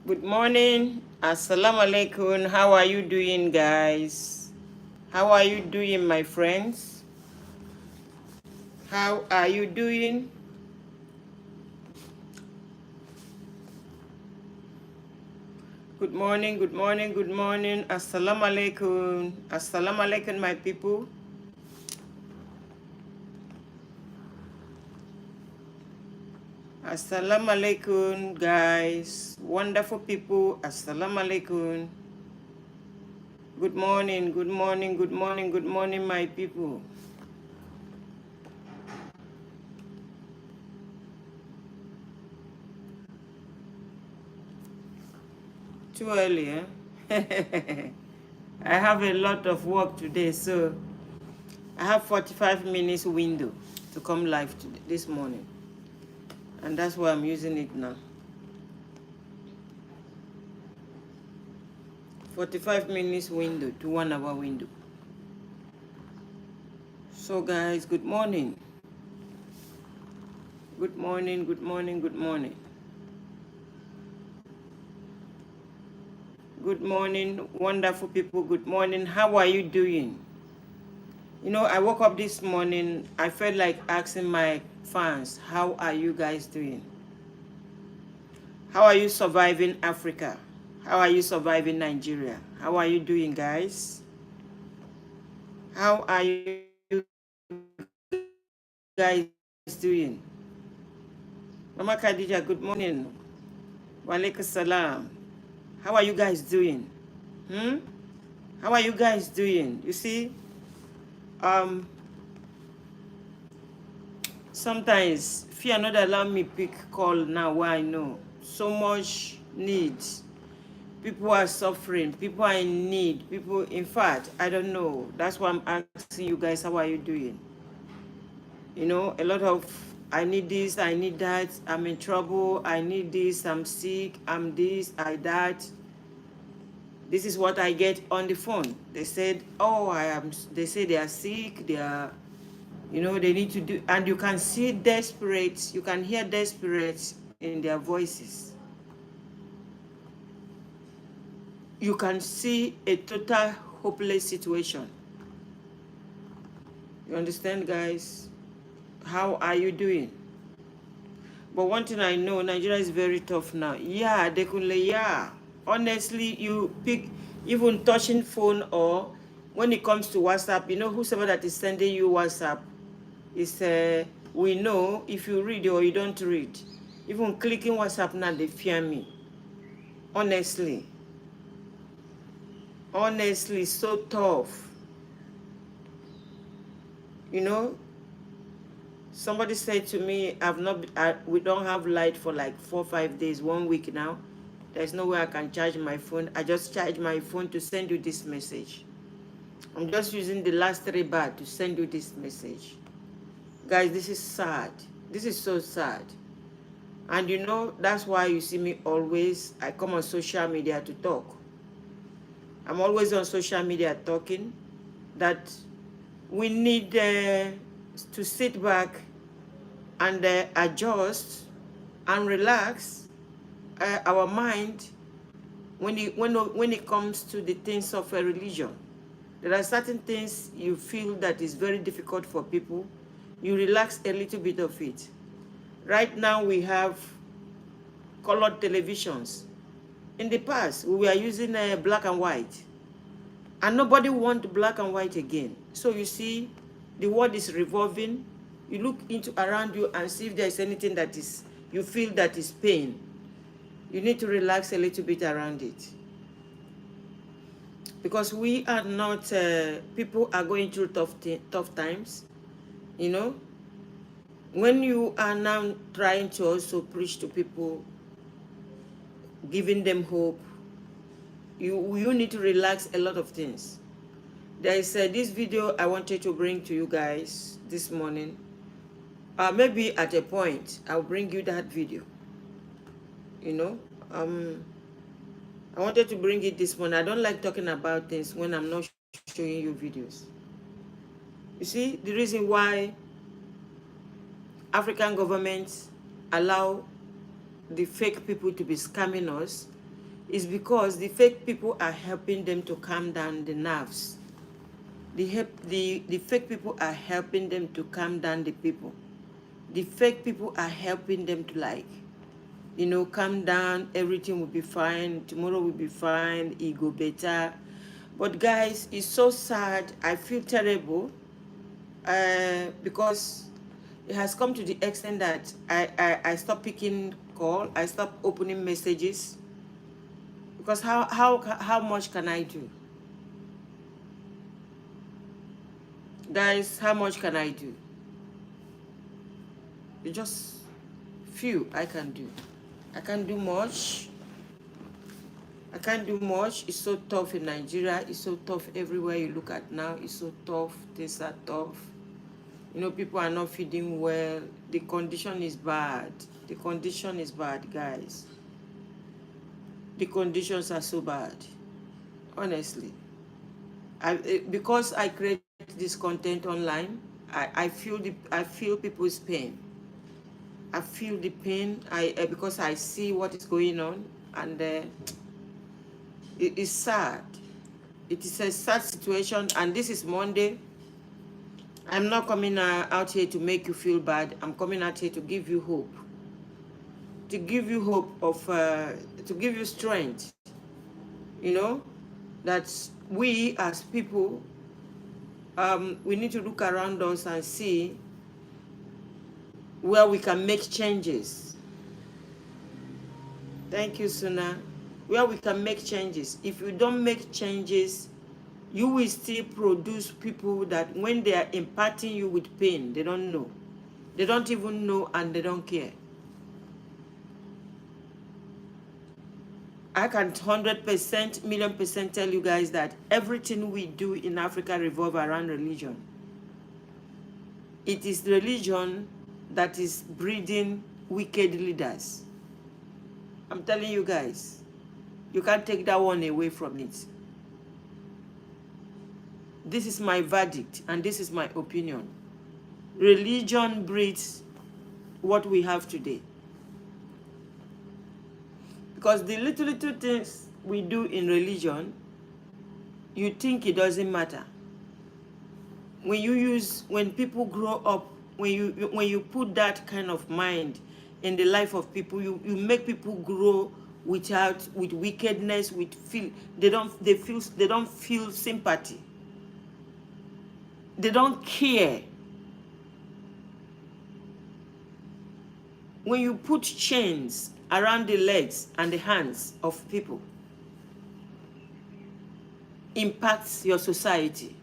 Good morning. Assalamu alaikum. How are you doing, guys? How are you doing, my friends? How are you doing? Good morning, good morning, good morning. Assalamu alaikum. Assalamu alaikum, my people. Assalamu alaikum, guys. Wonderful people. Assalamu alaikum. Good morning, good morning, good morning, good morning, my people. Too early, eh? I have a lot of work today, so I have 45 minutes window to come live today, this morning. And that's why I'm using it now. 45 minutes window to 1 hour window. So guys, good morning. Good morning, good morning, good morning. Good morning, wonderful people. Good morning. How are you doing? You know, I woke up this morning, I felt like asking my fans, how are you guys doing? How are you surviving Africa? How are you surviving Nigeria? How are you doing, guys? How are you guys doing? Mama Khadija, good morning. Walaikum salam. How are you guys doing? How are you guys doing? You see, um, sometimes fear not allow me pick call now where I know so much needs. People are suffering. People are in need. People, in fact, I don't know. That's why I'm asking you guys, how are you doing? You know, a lot of, I need this, I need that, I'm in trouble, I need this, I'm sick, I'm this, I that. This is what I get on the phone. They said, oh, they say they are sick, they are, you know, they need to do, and you can see desperate, you can hear desperate in their voices. You can see a total hopeless situation. You understand, guys? How are you doing? But one thing I know, Nigeria is very tough now. Yeah, Dekunle, yeah. Honestly, you pick, even touching phone or when it comes to WhatsApp, you know, whosoever that is sending you WhatsApp is, we know if you read or you don't read. Even clicking WhatsApp now, they fear me. Honestly. Honestly, so tough. You know, somebody said to me, we don't have light for like 4 or 5 days, 1 week now. There's no way I can charge my phone. I just charge my phone to send you this message. I'm just using the last 3 bar to send you this message. Guys, this is sad. This is so sad. And you know, that's why you see me always, I come on social media to talk. I'm always on social media talking that we need to sit back and adjust and relax our mind when it comes to the things of a religion. There are certain things you feel that is very difficult for people. You relax a little bit of it. Right now we have colored televisions. In the past, we were using black and white. And nobody wants black and white again. So you see, the world is revolving. You look into around you and see if there's anything that is, you feel that is pain. You need to relax a little bit around it. Because we are not, people are going through tough times, you know. When you are now trying to also preach to people, giving them hope, you need to relax a lot of things. There is this video I wanted to bring to you guys this morning. Maybe at a point, I'll bring you that video. You know, I wanted to bring it this morning. I don't like talking about things when I'm not showing you videos. You see, the reason why African governments allow the fake people to be scamming us is because the fake people are helping them to calm down the nerves. The fake people are helping them to calm down the people. The fake people are helping them to, like, you know, calm down, everything will be fine, tomorrow will be fine, it go better. But guys, it's so sad. I feel terrible because it has come to the extent that I stopped picking call, I stopped opening messages, because how much can I do? Guys, how much can I do? It's just few I can do. I can't do much. I can't do much. It's so tough in Nigeria. It's so tough everywhere you look at now. It's so tough. Things are tough. You know, people are not feeding well. The condition is bad. The condition is bad, guys. The conditions are so bad. Honestly. Because I create this content online, I feel people's pain. I feel the pain because I see what is going on, and it is sad. It is a sad situation, and this is Monday. I'm not coming out here to make you feel bad. I'm coming out here to give you hope. To give you hope of, to give you strength. You know, that we as people, we need to look around us and see where we can make changes. Thank you, Suna. Where we can make changes. If you don't make changes, you will still produce people that when they are impacting you with pain, they don't know. They don't even know, and they don't care. I can 100%, million percent tell you guys that everything we do in Africa revolves around religion. It is religion that is breeding wicked leaders. I'm telling you guys, you can't take that one away from it. This is my verdict, and this is my opinion. Religion breeds what we have today. Because the little things we do in religion, you think it doesn't matter. When people grow up, when you put that kind of mind in the life of people, you make people grow with wickedness, they don't feel sympathy. They don't care. When you put chains around the legs and the hands of people, impacts your society.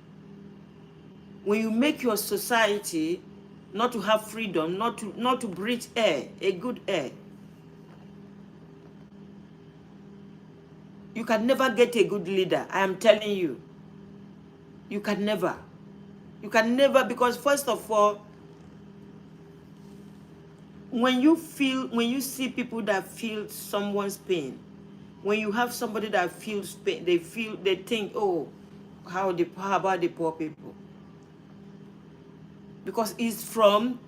When you make your society not to have freedom, not to breathe air, a good air, you can never get a good leader. I am telling you. You can never. You can never, because first of all, when you see people that feel someone's pain, when you have somebody that feels pain, they think, oh, how about the poor people? Because it's from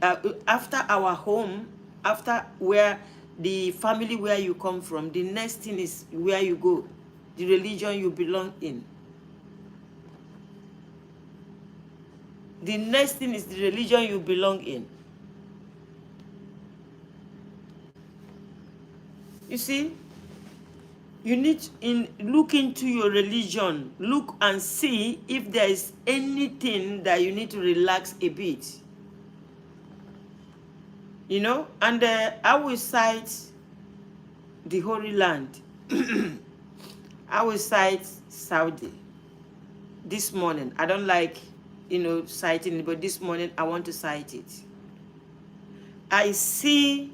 after our home, after where the family where you come from, the next thing is where you go, the religion you belong in. The next thing is the religion you belong in. You see, you need to look into your religion. Look and see if there is anything that you need to relax a bit. You know, and I will cite the Holy Land. I will cite Saudi this morning. I don't like, citing it, but this morning I want to cite it. I see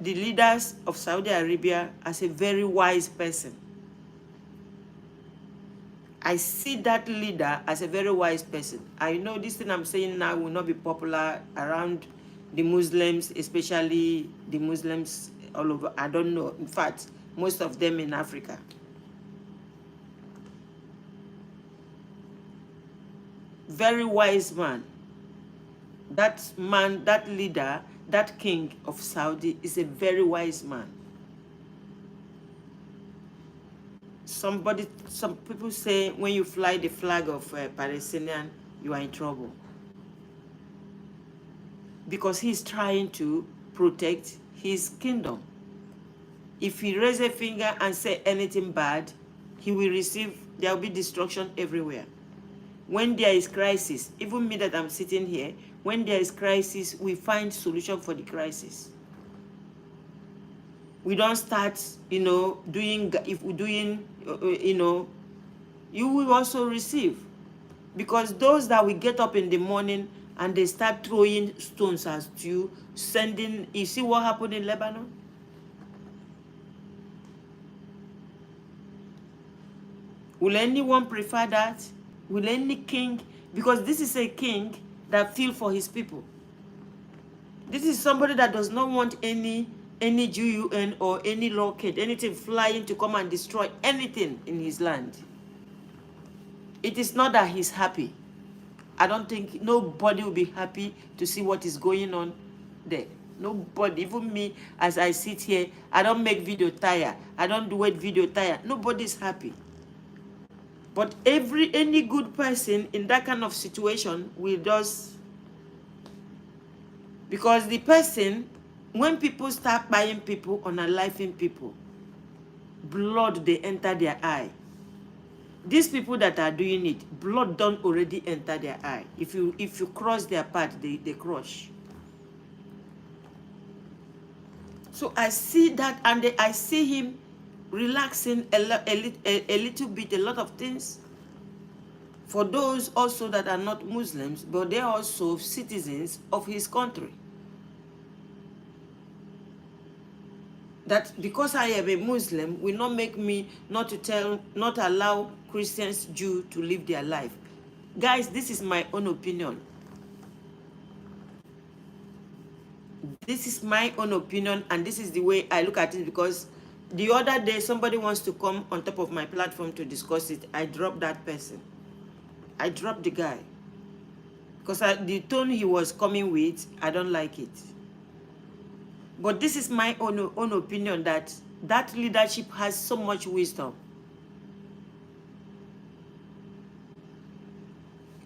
the leaders of Saudi Arabia as a very wise person. I see that leader as a very wise person. I know this thing I'm saying now will not be popular around the Muslims, especially the Muslims all over. I don't know. In fact, most of them in Africa. Very wise man. That man, that leader, that king of Saudi is a very wise man. some people say when you fly the flag of Palestinian, you are in trouble. Because he's trying to protect his kingdom. If he raise a finger and say anything bad, there will be destruction everywhere. When there is crisis, even me that I'm sitting here, when there is crisis, we find solution for the crisis. We don't start, if we're doing, you will also receive. Because those that will get up in the morning and they start throwing stones at you, you see what happened in Lebanon? Will anyone prefer that? Will any king? Because this is a king that feels for his people. This is somebody that does not want any GUN or any rocket, anything flying to come and destroy anything in his land. It is not that he's happy. I don't think nobody will be happy to see what is going on there. Nobody, even me, as I sit here, I don't make video tire. I don't do it video tire. Nobody's happy. But any good person in that kind of situation will just, because the person, when people start buying people, unaliving people, blood, they enter their eye. These people that are doing it, blood don't already enter their eye. If you cross their path, they crush. So I see that, and I see him relaxing a little bit, a lot of things. For those also that are not Muslims, but they are also citizens of his country. That because I am a Muslim will not make me not allow Christians, Jews to live their life. Guys, this is my own opinion. This is my own opinion, and this is the way I look at it, because the other day somebody wants to come on top of my platform to discuss it. I dropped that person. I dropped the guy. Because the tone he was coming with, I don't like it. But this is my own opinion, that leadership has so much wisdom.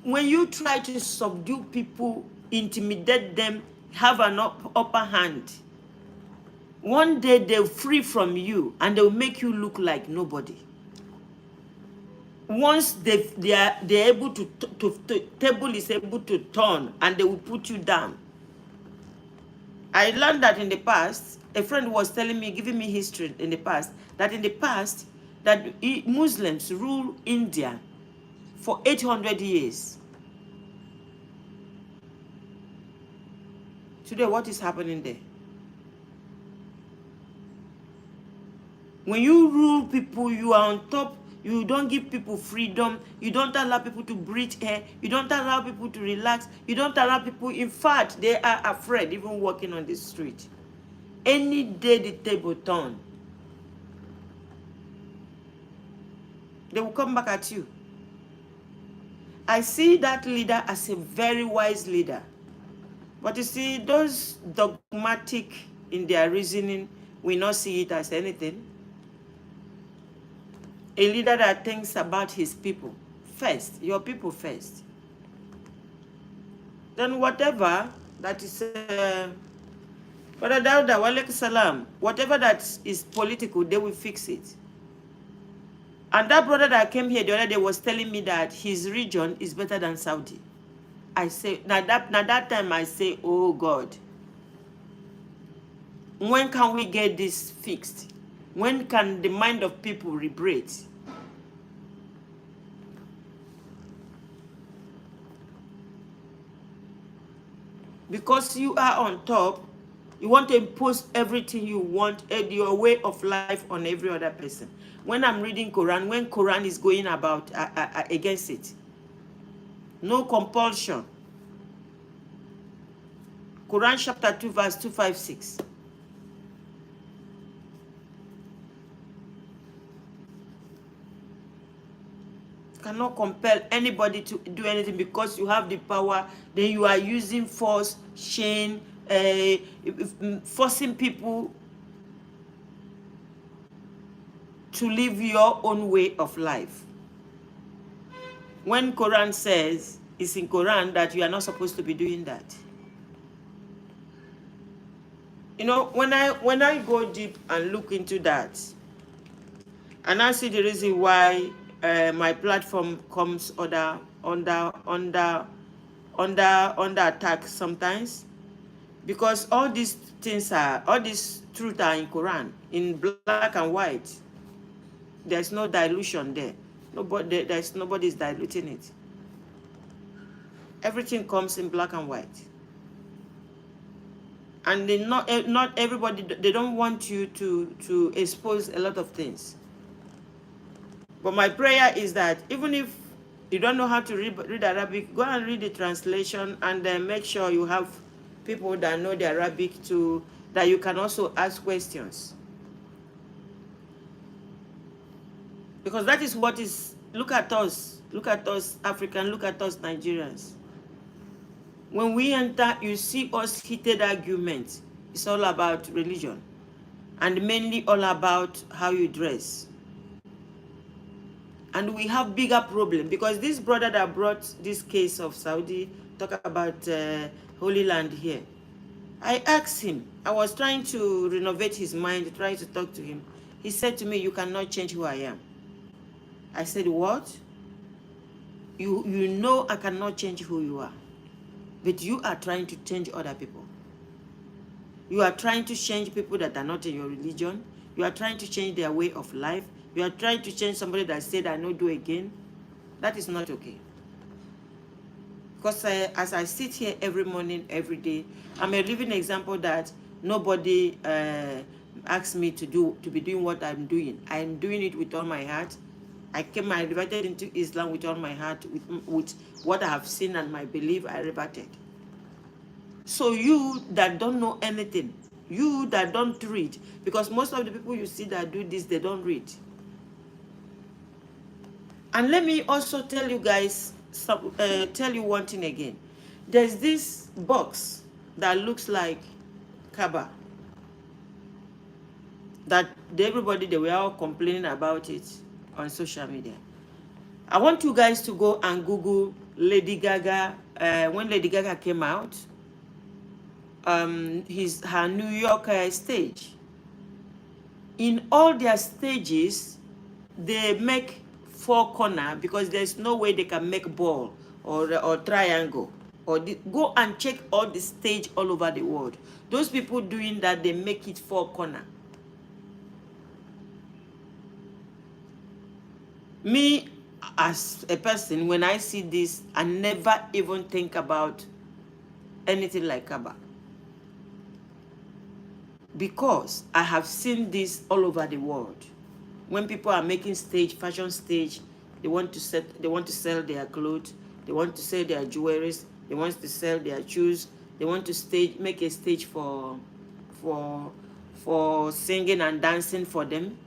When you try to subdue people, intimidate them, have an upper hand, one day they'll free from you and they'll make you look like nobody. Once they're able to table is able to turn, and they will put you down. I learned that in the past. A friend was telling me, giving me history in the past, that Muslims rule India for 800 years. Today, what is happening there? When you rule people, you are on top. You don't give people freedom. You don't allow people to breathe air. You don't allow people to relax. You don't allow people, in fact, they are afraid even walking on the street. Any day the table turn, they will come back at you. I see that leader as a very wise leader. But you see, those dogmatic in their reasoning will not see it as anything. A leader that thinks about his people first, your people first. Then whatever that is, Brother Dauda, walaikum salam, whatever that is political, they will fix it. And that brother that came here the other day was telling me that his region is better than Saudi. I say, now that time I say, oh God, when can we get this fixed? When can the mind of people liberate? Because you are on top, you want to impose everything you want, your way of life on every other person. When I'm reading Quran, when Quran is going about against it, no compulsion. Quran chapter 2 verse 256. Cannot compel anybody to do anything because you have the power. Then you are using force, chain, forcing people to live your own way of life. When Quran says, it's in Quran that you are not supposed to be doing that. You know, when I go deep and look into that, and I see the reason why my platform comes under attack sometimes, because all these things all these truth are in Quran, in black and white. There's no dilution there. Nobody's diluting it. Everything comes in black and white. And not everybody, they don't want you to expose a lot of things. But my prayer is that even if you don't know how to read Arabic, go and read the translation, and then make sure you have people that know the Arabic that you can also ask questions. Because that is what is, look at us African, look at us Nigerians. When we enter, you see us heated arguments. It's all about religion, and mainly all about how you dress. And we have bigger problem, because this brother that brought this case of Saudi, talk about Holy Land here. I asked him, I was trying to renovate his mind, trying to talk to him. He said to me, you cannot change who I am. I said, what? You know I cannot change who you are. But you are trying to change other people. You are trying to change people that are not in your religion. You are trying to change their way of life. You are trying to change somebody that said, I no do again. That is not okay. Because as I sit here every morning, every day, I'm a living example that nobody asks me to be doing what I'm doing. I'm doing it with all my heart. I reverted into Islam with all my heart, with what I have seen and my belief, I reverted. So you that don't know anything, you that don't read, because most of the people you see that do this, they don't read. And let me also tell you guys, tell you one thing again. There's this box that looks like Kaaba, that everybody, they were all complaining about it on social media. I want you guys to go and Google Lady Gaga. When Lady Gaga came out, her New York stage. In all their stages, they make 4 corners, because there's no way they can make ball or triangle. Go and check all the stage all over the world. Those people doing that, they make it 4 corners. Me, as a person, when I see this, I never even think about anything like Kaaba. Because I have seen this all over the world. When people are making fashion stage, they want to sell their clothes, they want to sell their jewelry, they want to sell their shoes, they want to make a stage for singing and dancing for them.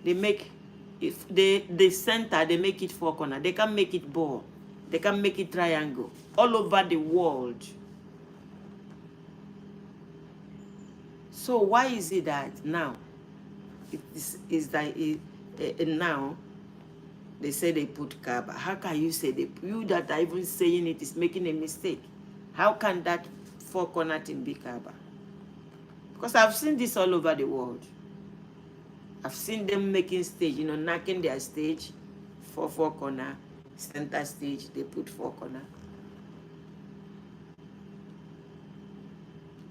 They make, if the center, they make it 4 corners. They can make it ball, they can make it triangle, all over the world. So why is it that now, now they say they put Kaaba? How can you say you that are even saying it is making a mistake? How can that 4 corner thing be Kaaba? Because I've seen this all over the world. I've seen them making stage, knocking their stage for 4 corner, center stage, they put 4 corner.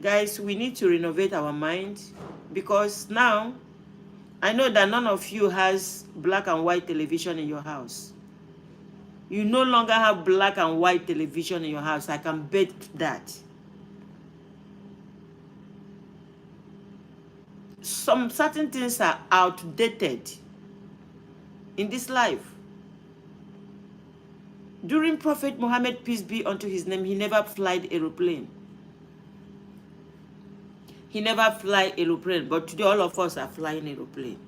Guys, we need to renovate our mind, because now I know that none of you has black and white television in your house. You no longer have black and white television in your house. I can bet that. Some certain things are outdated in this life. During Prophet Muhammad, peace be unto his name, he never flied aeroplane. He never fly aeroplane, but today all of us are flying aeroplane.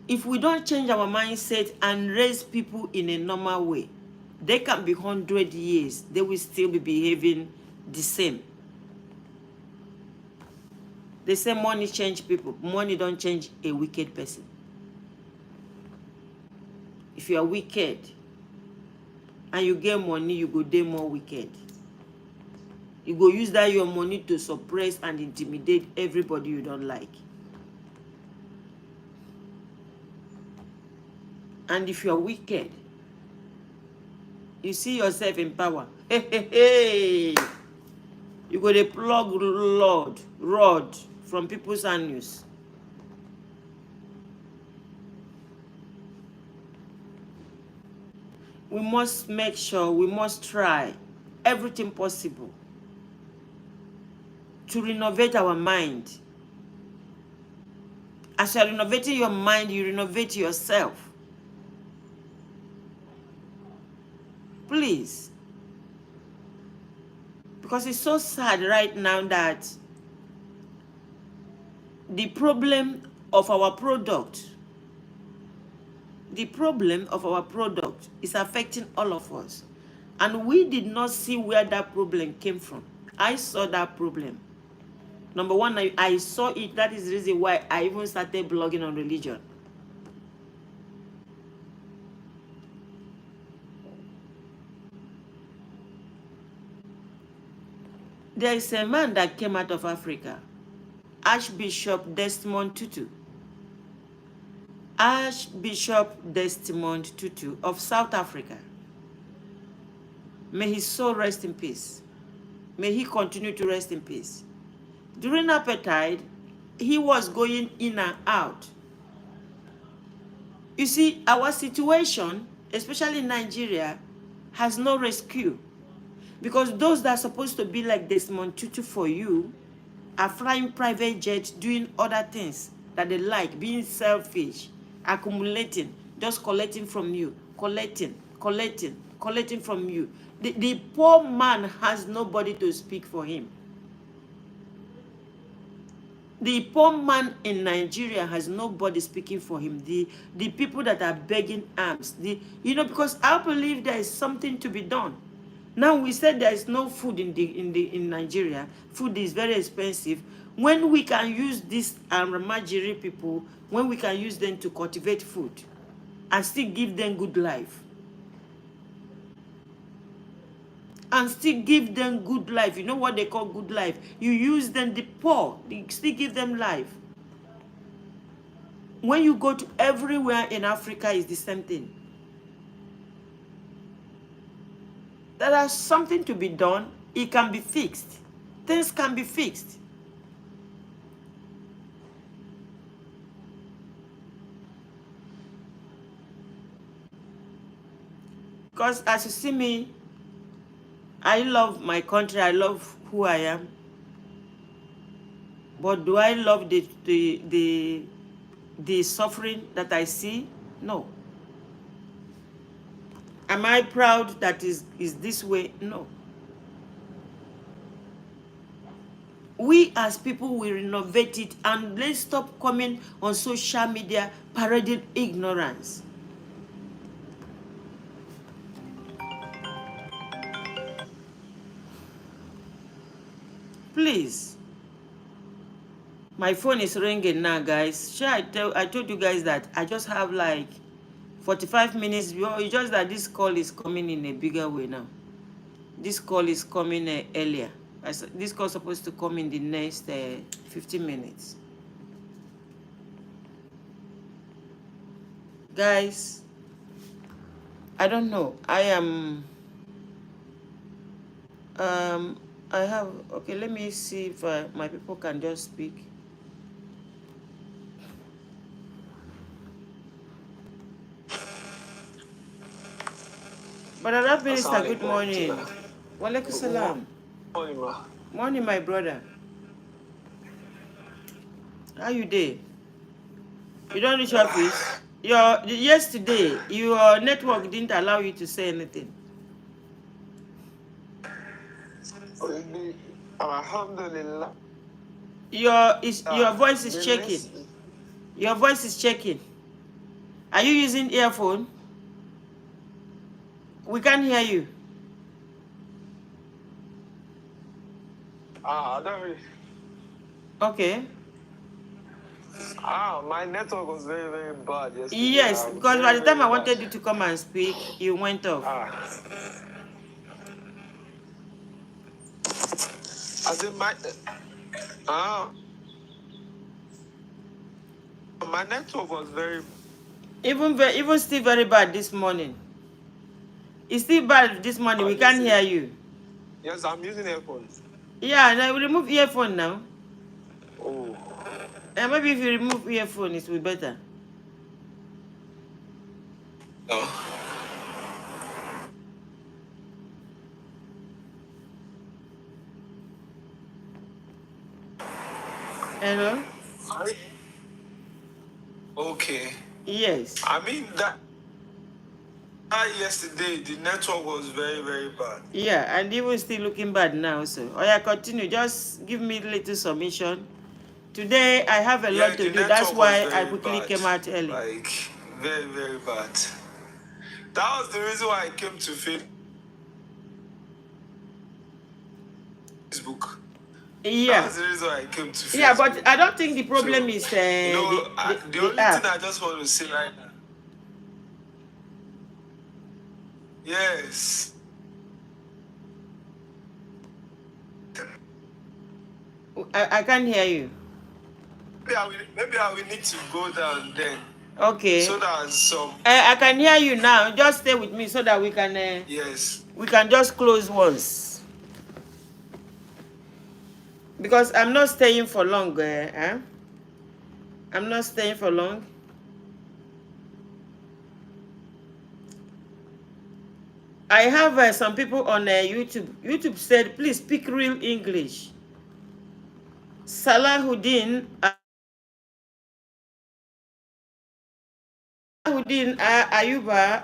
If we don't change our mindset and raise people in a normal way, they can be 100 years, they will still be behaving the same. They say money change people. Money don't change a wicked person. If you are wicked and you get money, you go dey more wicked. You go use that your money to suppress and intimidate everybody you don't like. And if you are wicked, you see yourself in power. Hey. You go to plug rod from people's anus. We must make sure, we must try everything possible to renovate our mind. As you're renovating your mind, you renovate yourself. Please. Because it's so sad right now that the problem of our product is affecting all of us. And we did not see where that problem came from. I saw that problem. Number one, I saw it. That is the reason why I even started blogging on religion. There is a man that came out of Africa, Archbishop Desmond Tutu. Archbishop Desmond Tutu of South Africa. May his soul rest in peace. May he continue to rest in peace. During apartheid, he was going in and out. You see, our situation, especially in Nigeria, has no rescue. Because those that are supposed to be like Desmond Tutu for you are flying private jets, doing other things that they like, being selfish, accumulating, just collecting from you, collecting from you. The poor man has nobody to speak for him. The poor man in Nigeria has nobody speaking for him. The people that are begging arms, because I believe there is something to be done. Now we said there is no food in Nigeria. Food is very expensive. When we can use these Ramajiri people, when we can use them to cultivate food and still give them good life. And still give them good life. You know what they call good life? You use them, the poor, you still give them life. When you go to everywhere in Africa, it's the same thing. There is something to be done. It can be fixed. Things can be fixed. Because as you see me, I love my country. I love who I am. But do I love the suffering that I see? No. Am I proud that is this way? No. We as people will renovate it, and let's stop coming on social media parading ignorance. Please. My phone is ringing now, guys. Sure, I told you guys that I just have like 45 minutes. It's just that this call is coming in a bigger way now. This call is coming earlier. This call is supposed to come in the next 15 minutes. Guys, I don't know. Okay, let me see if my people can just speak. But Arab Minister, good morning. Walaikum salam. Morning, my brother. How you doing? You don't reach office? Yesterday, your network didn't allow you to say anything. Alhamdulillah. Your voice is shaking. Your voice is shaking. Are you using earphone? We can't hear you. I don't. Okay. My network was very, very bad yesterday. Yes, because by the time I wanted you to come and speak, you went off. As in my network was very... Even still very bad this morning. It's still bad this morning. We can't hear you. Yes, I'm using earphones. Yeah, now remove earphone now. Oh. Maybe if you remove earphone, it will be better. No. Hello? Okay. Yes. I mean that yesterday the network was very, very bad. Yeah, and even still looking bad now. So, oh yeah, continue. Just give me a little submission. Today I have a lot to do. That's why I quickly came out early. Like very, very bad. That was the reason why I came to Facebook. Yeah. That's the reason why I came to Facebook. Yeah, but I don't think the problem is the only app. thing I just want to say right now. Yes. I can't hear you. Maybe I will need to go down then. Okay. So that some... I can hear you now. Just stay with me so that we can... yes. We can just close once. Because I'm not staying for long. I'm not staying for long. I have some people on YouTube. YouTube said, please speak real English. Salahuddin Ayuba,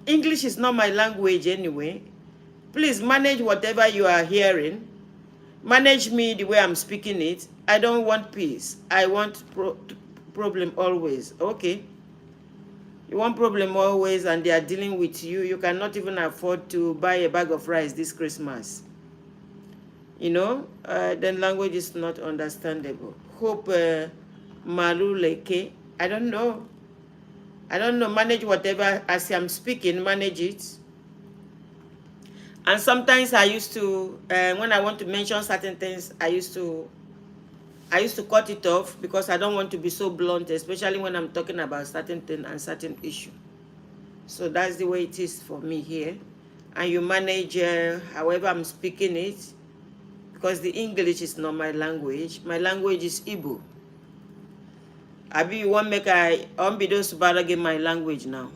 English is not my language anyway. Please manage whatever you are hearing. Manage me the way I'm speaking it. I don't want peace. I want problem always. Okay. You want problem always and they are dealing with you. You cannot even afford to buy a bag of rice this Christmas. You know, then language is not understandable. Hope Maluleke, I don't know. I don't know. Manage whatever as I'm speaking, manage it. And sometimes I used to, when I want to mention certain things, I used to cut it off because I don't want to be so blunt, especially when I'm talking about certain thing and certain issue. So that's the way it is for me here. And you manage however I'm speaking it, because the English is not my language. My language is Igbo. Abi, you want make I be those bargain my language now.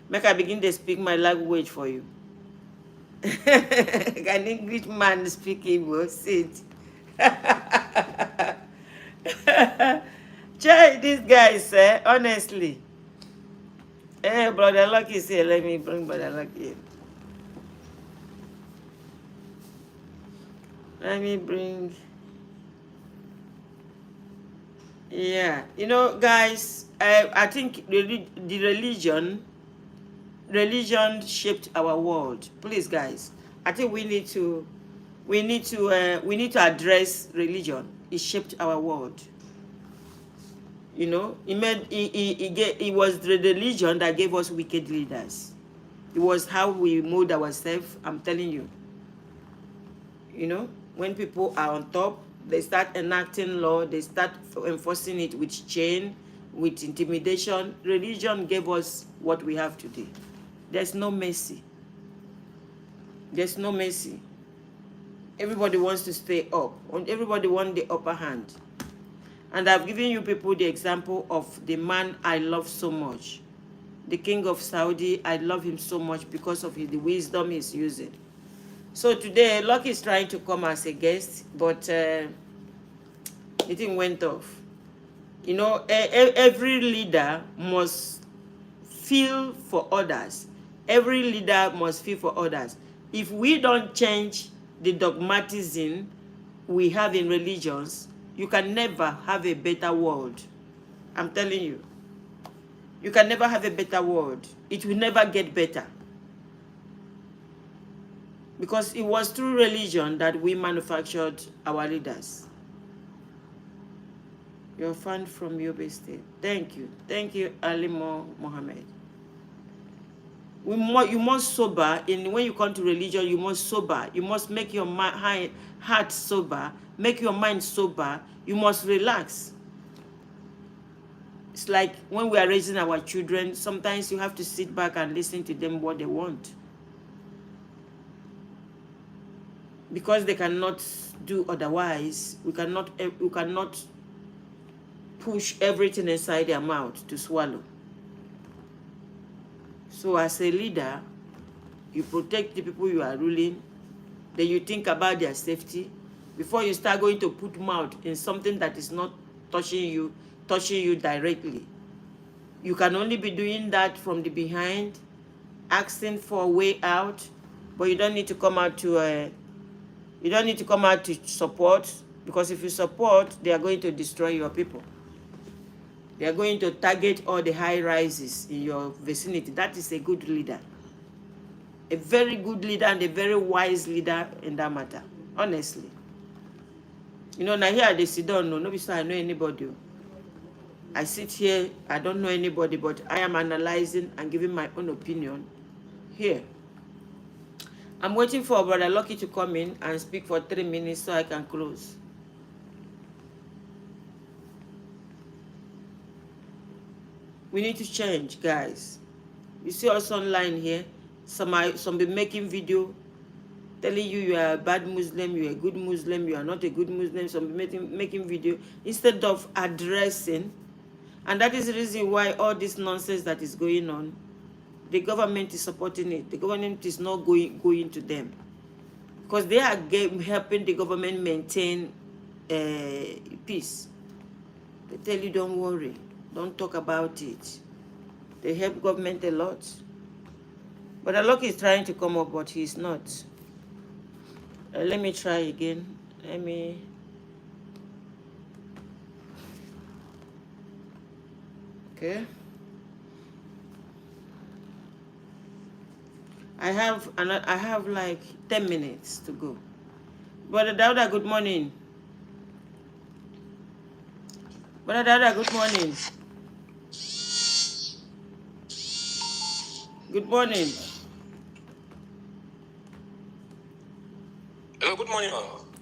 Make I begin to speak my language for you. Can English man speak Igbo? Sit. Try this guys, honestly. Hey, Brother Lucky is here. Let me bring Brother Lucky in. Let me bring... Yeah, you know, guys, I think the religion shaped our world. Please, guys, I think we need to address religion. It shaped our world. You know, it was the religion that gave us wicked leaders. It was how we mold ourselves. I'm telling you. You know, when people are on top, they start enacting law, they start enforcing it with chain, with intimidation. Religion gave us what we have today. There's no mercy. There's no mercy. Everybody wants to stay up. Everybody wants the upper hand. And I've given you people the example of the man I love so much. The king of Saudi, I love him so much because of the wisdom he's using. So today, Lucky is trying to come as a guest, but the thing went off. You know, every leader must feel for others. Every leader must feel for others. If we don't change the dogmatism we have in religions, you can never have a better world. I'm telling you. You can never have a better world. It will never get better. Because it was through religion that we manufactured our leaders. Your fan from Yobe State. Thank you. Thank you, Alimo Mohammed. You must sober. When you come to religion, you must sober. You must make your heart sober. Make your mind sober. You must relax. It's like when we are raising our children, sometimes you have to sit back and listen to them what they want. Because they cannot do otherwise, we cannot push everything inside their mouth to swallow. So as a leader, you protect the people you are ruling, then you think about their safety before you start going to put mouth in something that is not touching you directly. You can only be doing that from the behind, asking for a way out, but you don't need to come out to support, because if you support, they are going to destroy your people. They are going to target all the high rises in your vicinity. That is a good leader. A very good leader and a very wise leader in that matter, honestly. Now here they sit down, nobody say I know anybody. I sit here, I don't know anybody, but I am analyzing and giving my own opinion here. I'm waiting for Brother Lucky to come in and speak for 3 minutes so I can close. We need to change, guys. You see us online here. Some be making video telling you are a bad Muslim, you are a good Muslim, you are not a good Muslim. Some be making video instead of addressing. And that is the reason why all this nonsense that is going on, the government is supporting it. The government is not going to them. Because they are helping the government maintain peace. They tell you, don't worry. Don't talk about it. They help government a lot. But Alok is trying to come up, but he's not. Let me try again. Okay. I have like 10 minutes to go. Brother Dauda, good morning. Brother Dauda, good morning. Good morning. Hello, good morning.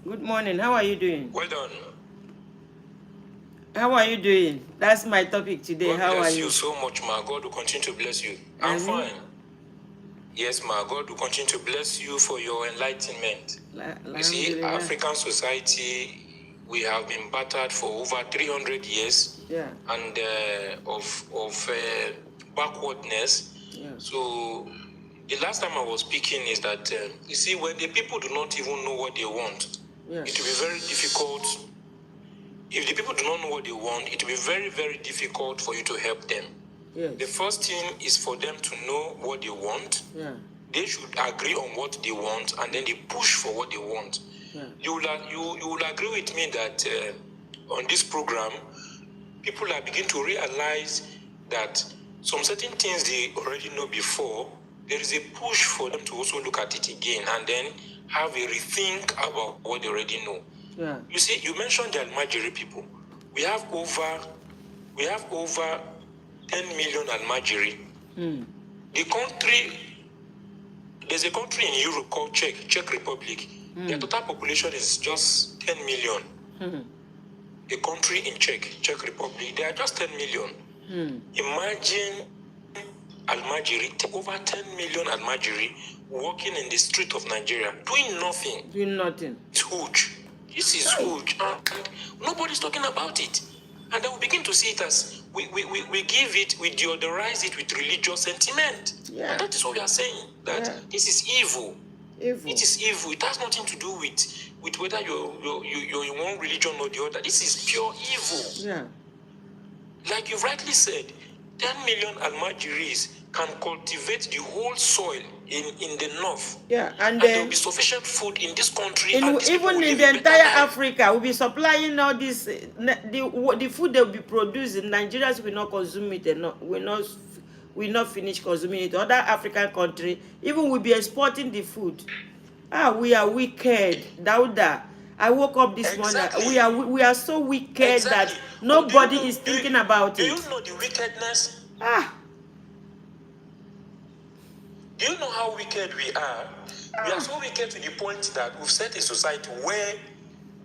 Good morning. How are you doing? Well done. How are you doing? That's my topic today. God How are bless you? you so much, ma. God will continue to bless you. I'm fine. Yes, ma. God will continue to bless you for your enlightenment. You see, African society, we have been battered for over 300 years, and of backwardness. Yeah. So the last time I was speaking is that you see, when the people do not even know what they want, it will be very difficult. If the people do not know what they want, it will be very, very difficult for you to help them. Yes. The first thing is for them to know what they want. Yeah. They should agree on what they want, and then they push for what they want. Yeah. You will agree with me that on this program, people are beginning to realize that some certain things they already know before, there is a push for them to also look at it again and then have a rethink about what they already know. Yeah. You see, you mentioned the Almajiri people. We have over 10 million Almajiri. The country, there's a country in Europe called Czech Republic. Their total population is just 10 million. A country in Czech Republic, they are just 10 million. Imagine Almajiri, over 10 million Almajiri walking in the street of Nigeria, doing nothing. Doing nothing. It's huge. This is huge. And nobody's talking about it. And then we begin to see it as, we give it, we deodorize it with religious sentiment. Yeah. And that is what we are saying, that this is evil. Evil. It is evil. It has nothing to do with whether you're in one religion or the other. This is pure evil. Yeah. Like you rightly said, 10 million Almajiris can cultivate the whole soil in the north. Yeah, and there will be sufficient food in this country. even in the entire Africa, we'll be supplying all this. The food they will be producing, Nigerians will not consume it. Will not finish consuming it. Other African country, even will be exporting the food. We are wicked, Dauda. I woke up this morning. Exactly. We are so wicked that Exactly. nobody is thinking about do it. you know the wickedness? Ah, Do you know how wicked we are? We are so wicked to the point that we've set a society where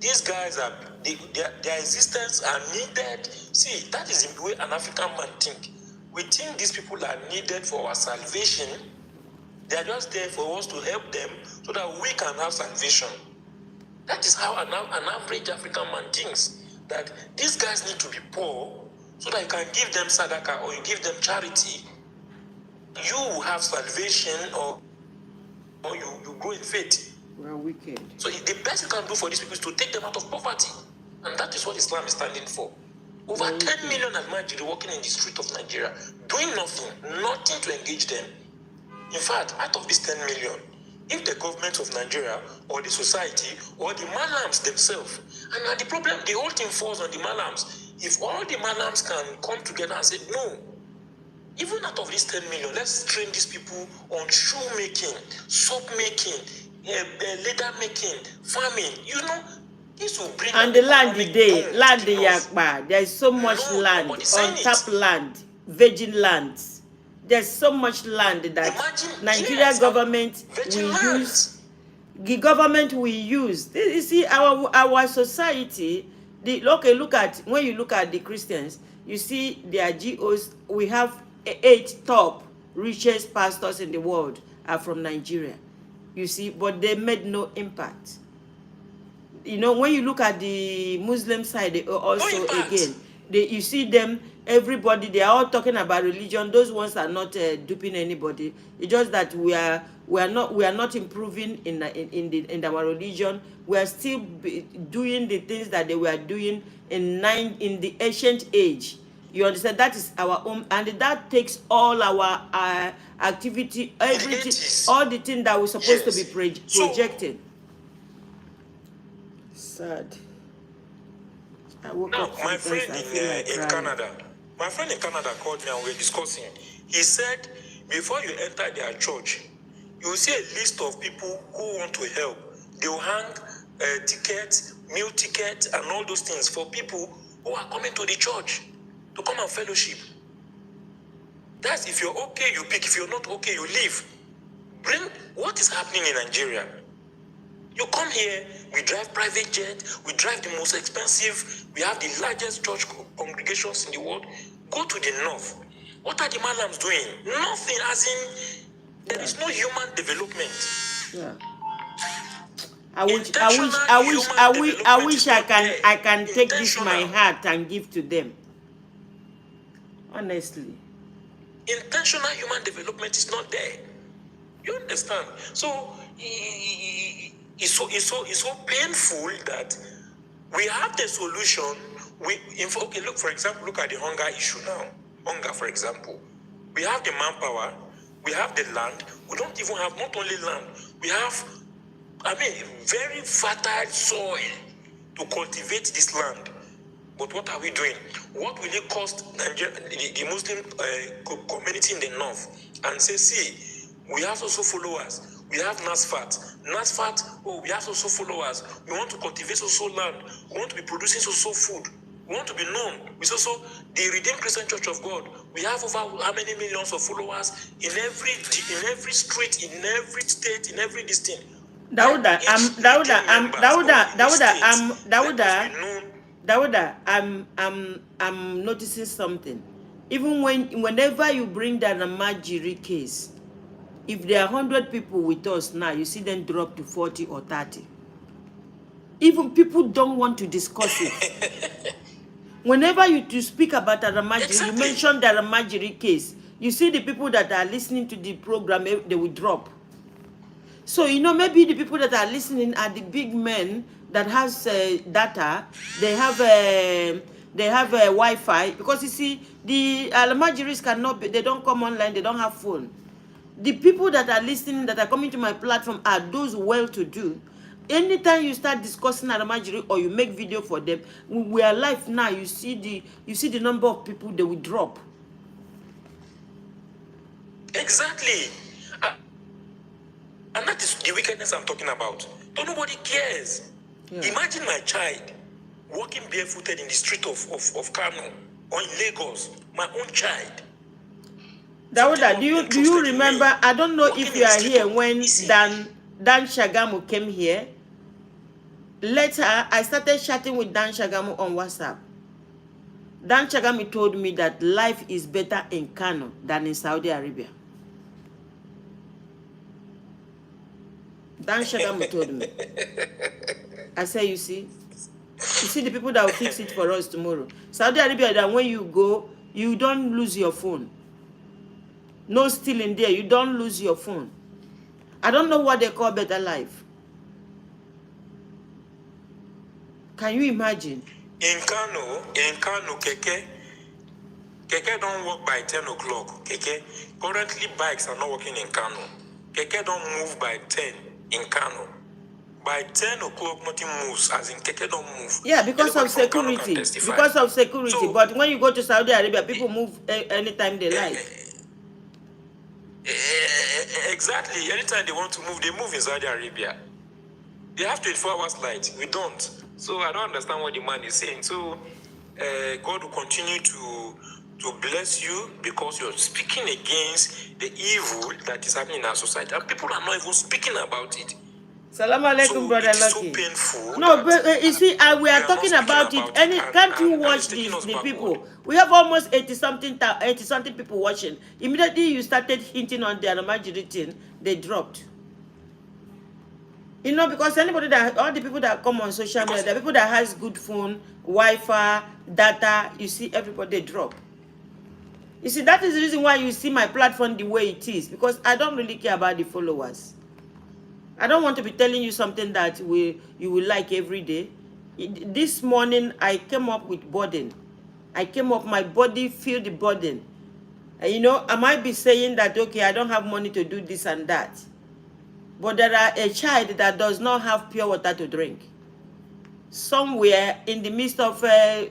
these guys are, their existence are needed. See, that is the way an African man think. We think these people are needed for our salvation. They are just there for us to help them so that we can have salvation. That is how an average African man thinks. That these guys need to be poor so that you can give them sadaqah or you give them charity. You will have salvation or you grow in faith. we are wicked. So the best you can do for these people is to take them out of poverty. And that is what Islam is standing for. Over 10 million Almajiri walking in the street of Nigeria, doing nothing to engage them. In fact, out of these 10 million, if the government of Nigeria or the society or the Malams themselves, and the problem, the whole thing falls on the Malams. If all the Malams can come together and say, no, even out of these 10 million, let's train these people on shoe making, soap making, leather making, farming. You know, this will bring. And the land the day, land the enough. yakba. There is so much No, land, nobody's saying on-top it. land, virgin lands. There's so much land that Imagine, Nigeria yes, government virgin will lands. use. The government will use. You see, our society. Okay, look at when you look at the Christians, you see their GOs. We have 8 top richest pastors in the world are from Nigeria. You see, but they made no impact. You know, when you look at the Muslim side, they also again, you see them, everybody, they are all talking about religion. Those ones are not duping anybody. It's just that we are not improving in our religion. We are still doing the things that they were doing in the ancient age. You understand? That is our own, and that takes all our activity, everything, all the things that we're supposed to be projecting. Sad. I woke Now, up my sometimes, friend I feel like in crying. Canada, my friend in Canada called me and we were discussing. He said, before you enter their church, you will see a list of people who want to help. They will hang tickets, meal tickets, and all those things for people who are coming to the church to come and fellowship. That's if you're okay, you pick. If you're not okay, you leave. Bring what is happening in Nigeria. You come here, we drive private jet, we drive the most expensive, we have the largest church congregations in the world. Go to the north. What are the Malams doing? Nothing, as in, there is no human development. Yeah. I wish I can take this my heart and give to them. Honestly. Intentional human development is not there. You understand? So it's so painful that we have the solution. Okay, look, for example, look at the hunger issue now. Hunger, for example. We have the manpower, we have the land, we don't even have not only land, we have, very fertile soil to cultivate this land. But what are we doing? What will it cost Nigeria, the Muslim community in the north? And say, see, we have also followers. We have NASFAT. NASFAT, we have also followers. We want to cultivate also land. We want to be producing also food. We want to be known. We also, the Redeemed Christian Church of God, we have over how many millions of followers in every street, in every state, in every district. Dauda, I'm noticing something. Even whenever you bring down a Almajiri case, if there are 100 people with us now, you see them drop to 40 or 30. Even people don't want to discuss it. Whenever you speak about Almajiri, you mention the Almajiri case, you see the people that are listening to the program, they will drop. So, maybe the people that are listening are the big men that has data. They have Wi-Fi. Because you see, the Almajiris they don't come online, they don't have phone. The people that are listening, that are coming to my platform are those well-to-do. Anytime you start discussing Almajiri or you make video for them, we are live now, you see the number of people they will drop. Exactly. And that is the wickedness I'm talking about. So nobody cares. Yeah. Imagine my child walking barefooted in the street of Kano or in Lagos. My own child. Dawuda, do you remember? I don't know if you are here when Dan Shagamu came here. Later, I started chatting with Dan Shagamu on WhatsApp. Dan Shagamu told me that life is better in Kano than in Saudi Arabia. Dan Shagamu told me. I said, you see the people that will fix it for us tomorrow. Saudi Arabia, that when you go, you don't lose your phone. No stealing there. You don't lose your phone. I don't know what they call better life. Can you imagine? In Kano, Keke don't work by 10 o'clock. Keke, currently bikes are not working in Kano. Keke don't move by 10 in Kano. By 10 o'clock, nothing moves, as in Keke don't move. Yeah, because Anybody of from Kano can security. testify. Because of security. So, but when you go to Saudi Arabia, people move anytime they like. Exactly. Anytime they want to move, they move in Saudi Arabia. They have 24 hours light. We don't. So I don't understand what the man is saying. So God will continue to bless you because you're speaking against the evil that is happening in our society. And people are not even speaking about it. Salam alaikum, So brother it is Lucky. so painful. No, but you see, we are not talking speaking about it. about it, Can't you and watch it's taking us the backward. people? We have almost 80-something people watching. Immediately you started hinting on the Almajiri thing, they dropped. You know, because all the people that come on social media, the people that has good phone, Wi-Fi, data, you see everybody drop. You see, that is the reason why you see my platform the way it is, because I don't really care about the followers. I don't want to be telling you something that you will like every day. This morning, I came up with burden. My body feel the burden. And you know, I might be saying that, okay, I don't have money to do this and that. But there are a child that does not have pure water to drink. Somewhere in the midst of a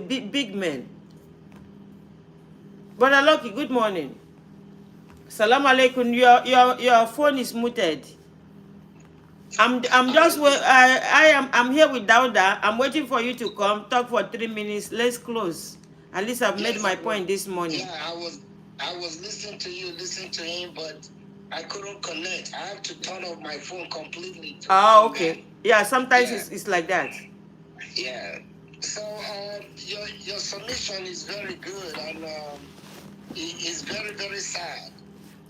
big man. Brother Lucky, good morning. Salam alaikum. Your phone is muted. I'm here with Dauda. I'm waiting for you to come talk for 3 minutes. Let's close. At least I've made my point this morning. Yeah, I was listening to you, listening to him, but I couldn't connect. I have to turn off my phone completely. Oh, okay. Yeah, sometimes it's like that. Yeah. So your submission is very good, and it's very, very sad.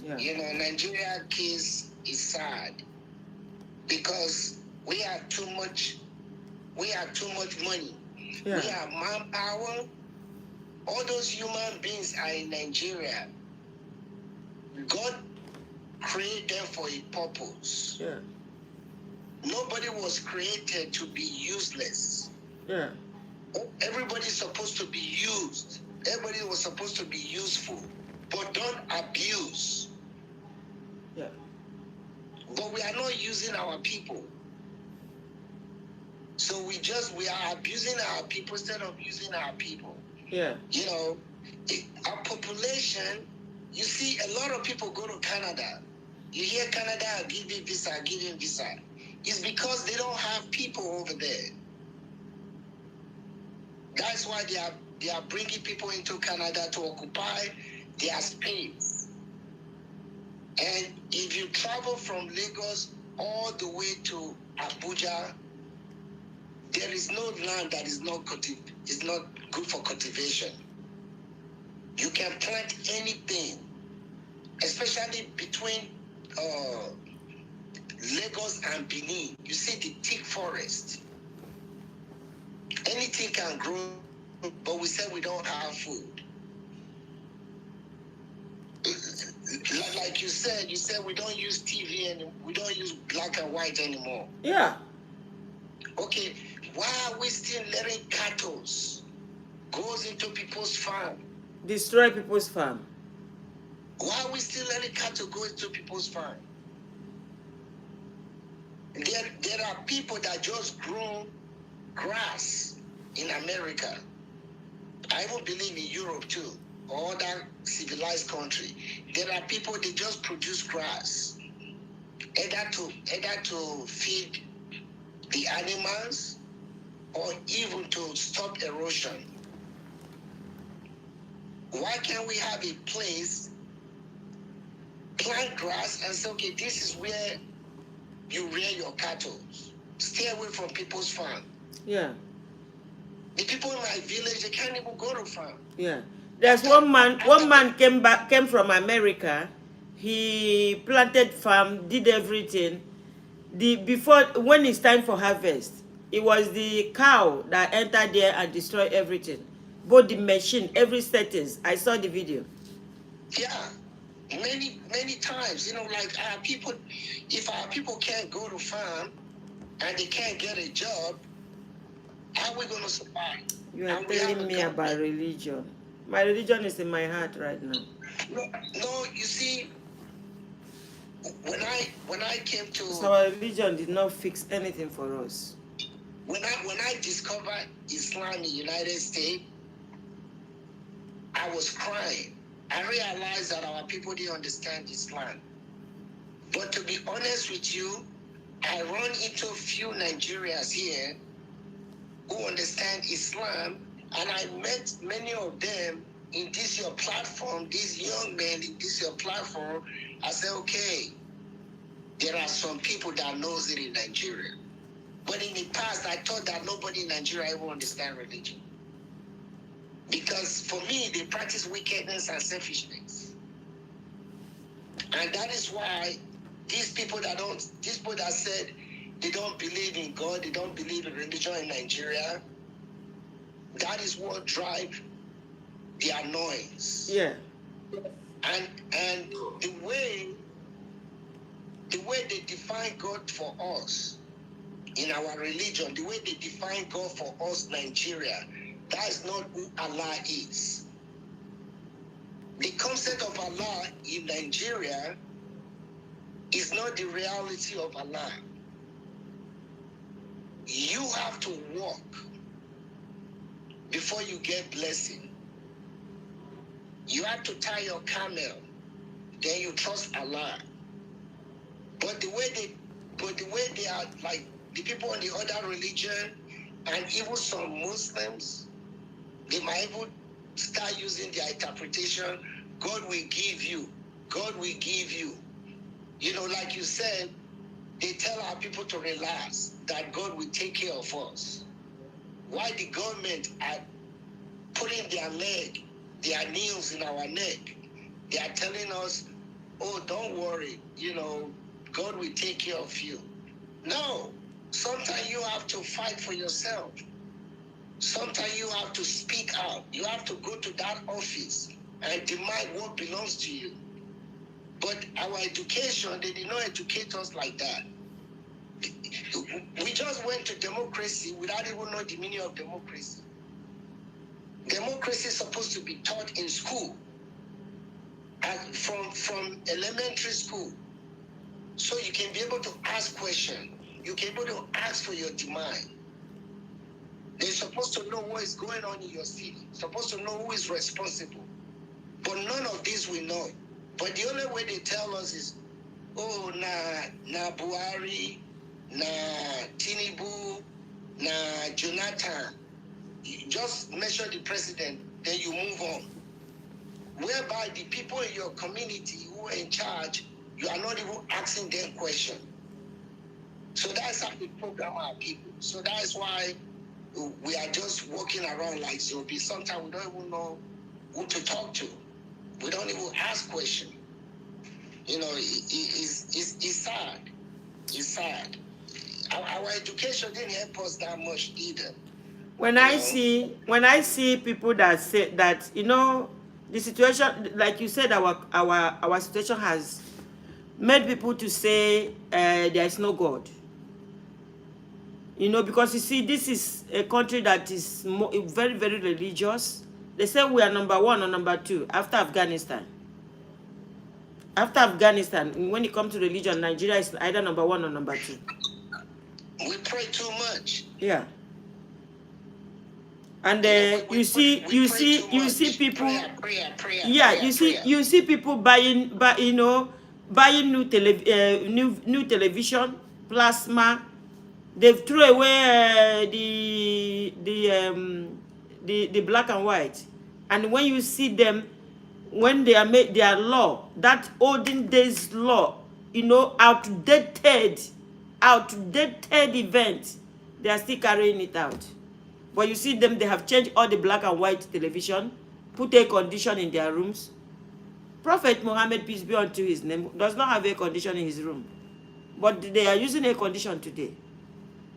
Yeah. You know, Nigeria case is sad because we have too much money. Yeah. We have manpower. All those human beings are in Nigeria. God created them for a purpose. Yeah. Nobody was created to be useless. Yeah. Everybody's supposed to be used. Everybody was supposed to be useful. But don't abuse. Yeah. But we are not using our people. So we are abusing our people instead of using our people. Yeah. You know, our population, you see a lot of people go to Canada. You hear Canada giving visa. It's because they don't have people over there. That's why they are bringing people into Canada to occupy their space. And if you travel from Lagos all the way to Abuja, there is no land that is not good for cultivation. You can plant anything, especially between Lagos and Benin. You see the thick forest. Anything can grow, but we said we don't have food. Like you said we don't use TV and we don't use black and white anymore. Yeah. Okay, why are we still letting cattle goes into people's farm? Destroy people's farm. Why are we still letting cattle go into people's farm? There are people that just grow grass in America. I even believe in Europe too, or other civilized country. There are people, they just produce grass, either to feed the animals or even to stop erosion. Why can't we have a place, plant grass and say, okay, this is where you rear your cattle. Stay away from people's farm. Yeah. The people in my village, they can't even go to farm. Yeah. There's one man came from America. He planted farm, did everything. When it's time for harvest, it was the cow that entered there and destroyed everything. Both the machine, every settings. I saw the video. Yeah. Many times, like our people, if our people can't go to farm and they can't get a job, how are we going to survive? You are telling me about religion. My religion is in my heart right now. No, you see, when I came to, so our religion did not fix anything for us. When I discovered Islam in the United States, I was crying. I realized that our people didn't understand Islam. But to be honest with you, I run into a few Nigerians here who understand Islam, and I met many of them in this your platform, these young men in this your platform. I said, okay, there are some people that knows it in Nigeria. But in the past, I thought that nobody in Nigeria ever understand religion. Because for me, they practice wickedness and selfishness. And that is why these people that said they don't believe in God, they don't believe in religion in Nigeria, that is what drives their noise. Yeah. And the way they define God for us in our religion, the way they define God for us, Nigeria, that is not who Allah is. The concept of Allah in Nigeria is not the reality of Allah. You have to walk before you get blessing. You have to tie your camel, then you trust Allah. But the way they are, like the people in the other religion, and even some Muslims, they might even start using their interpretation. God will give you. God will give you. Like you said, they tell our people to relax, that God will take care of us. Why the government are putting their nails in our neck? They are telling us, oh, don't worry, God will take care of you. No, sometimes you have to fight for yourself. Sometimes you have to speak out. You have to go to that office and demand what belongs to you. But our education, they did not educate us like that. We just went to democracy without even knowing the meaning of democracy. Democracy is supposed to be taught in school, and from elementary school, so you can be able to ask questions. You can be able to ask for your demand. They're supposed to know what is going on in your city. Supposed to know who is responsible. But none of this we know. But the only way they tell us is, oh, na Buhari, na Tinubu, na Jonathan. You just mention the president, then you move on. Whereby the people in your community who are in charge, you are not even asking them questions. So that's how we program our people. So that's why we are just walking around like zombies. Sometimes we don't even know who to talk to. We don't even ask questions. It's sad. It's sad. Our education didn't help us that much either. When I see people that say that, the situation, like you said, our situation has made people to say there is no God. Because you see, this is a country that is very, very religious. They say we are number 1 or number 2 after Afghanistan. After Afghanistan, when it comes to religion, Nigeria is either number 1 or number 2. We pray too much. Yeah. And you see people. Prayer, yeah, you see people buying new television, plasma, They've thrown away the black and white, and when you see them, when they are made their law, that olden days law, you know, outdated event, they are still carrying it out. But you see them, they have changed all the black and white television, put air condition in their rooms. Prophet Muhammad, peace be unto his name, does not have air condition in his room, but they are using air condition today.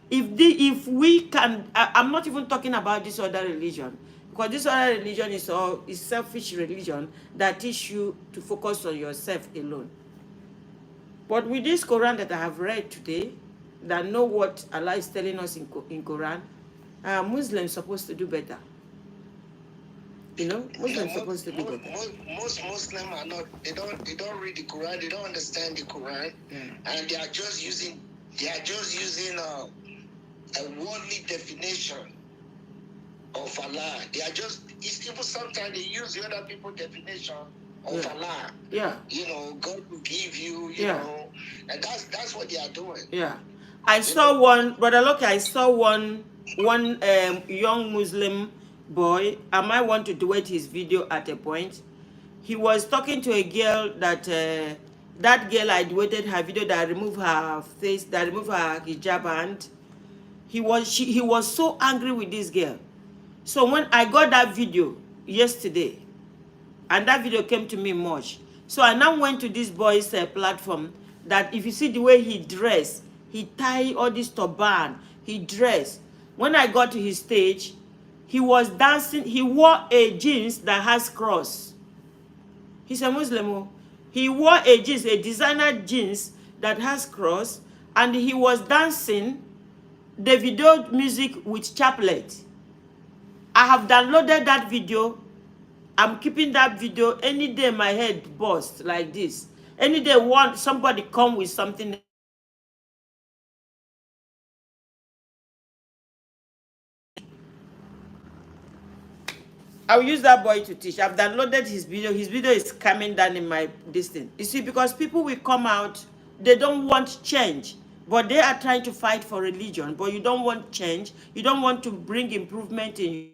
If we can, I'm not even talking about this other religion, because this other religion is selfish religion that teach you to focus on yourself alone. But with this Quran that I have read today, that know what Allah is telling us in Quran, Muslims supposed to do better. You know, Muslims supposed to do better. Most Muslims are not. They don't read the Quran. They don't understand the Quran, and they are just using a worldly definition of Allah. They are just. It's even sometimes they use the other people's definition of Allah. Yeah. You know, God will give you. You know, and that's what they are doing. Yeah. I saw one, Brother Loki, I saw one young Muslim boy. I might want to duet his video at a point. He was talking to a girl that that girl I duetted her video, that removed her face, that removed her hijab, and he was so angry with this girl. So when I got that video yesterday, and that video came to me much, so I now went to this boy's platform, that if you see the way he dressed, he tied all this turban, he dressed. When I got to his stage, he was dancing. He wore a jeans that has cross. He's a Muslim. He wore a jeans, a designer jeans that has cross, and he was dancing the video music with chaplet. I have downloaded that video. I'm keeping that video. Any day my head burst like this. Any day somebody come with something. I'll use that boy to teach. I've downloaded his video. His video is coming down in my distance. You see, because people will come out, they don't want change, but they are trying to fight for religion. But you don't want change. You don't want to bring improvement in